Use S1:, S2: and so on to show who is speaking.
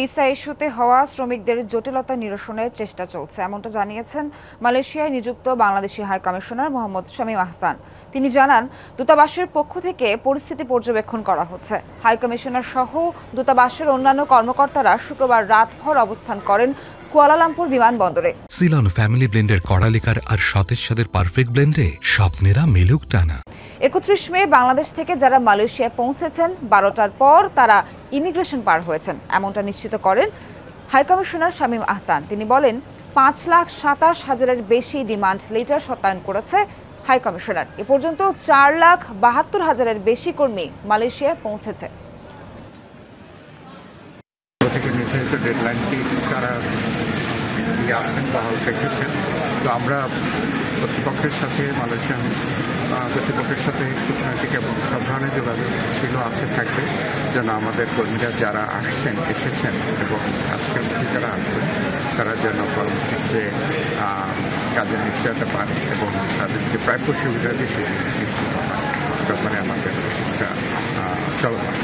S1: Visa ইস্যুতে হওয়া শ্রমিকদের জটিলতা নিরসনের চেষ্টা চলছে, এমনটা জানিয়েছেন মালয়েশিয়ায় নিযুক্ত বাংলাদেশি হাই কমিশনার মোহাম্মদ শামীম আহসান। তিনি জানান, দূতাবাসের পক্ষ থেকে পরিস্থিতি পর্যবেক্ষণ করা হচ্ছে। হাই কমিশনার সহ দূতাবাসের অন্যান্য কর্মকর্তারা শুক্রবার রাতভর অবস্থান করেন কুয়ালালামপুর বিমানবন্দরে।
S2: সিলন ফ্যামিলি ব্লেন্ডের কড়ালিকার আর সতেজ সাদের পারফেক্ট ব্লেন্ডে স্বপ্নেরা মিলুক টানা।
S1: ৩১ মে বাংলাদেশ থেকে যারা মালয়েশিয়ায় পৌঁছেছেন ১২টার পর তারা ইমিগ্রেশন পার হয়েছেন, এমনটা নিশ্চিত করেন হাইকমিশনার শামীম আহসান। তিনি বলেন, ৫,২৭,০০০-এর বেশি ডিমান্ড লেটার সত্যায়ন করেছে হাইকমিশনার। এ পর্যন্ত ৪,৭২,০০০-এর বেশি কর্মী মালয়েশিয়ায় পৌঁছেছে।
S3: নির্ধারিত ডেডলাইনটি তারা আসছেন বা রেখেছেন, তো আমরা কর্তৃপক্ষের সাথে মালয়েশিয়ান কর্তৃপক্ষের সাথে কূটনৈতিক এবং সব ধরনের যোগাযোগ ছিল, আছে, থাকবে যেন আমাদের কর্মীরা যারা আসছেন এসেছেন এবং আজকের মধ্যে যারা আসবেন তারা যেন পরবর্তীতে কাজের নিশ্চয়তা পান এবং তাদের যে প্রাপ্য সুবিধা যে সেগুলি নিশ্চিত হয়, ব্যাপারে আমাদের চেষ্টা চলমান।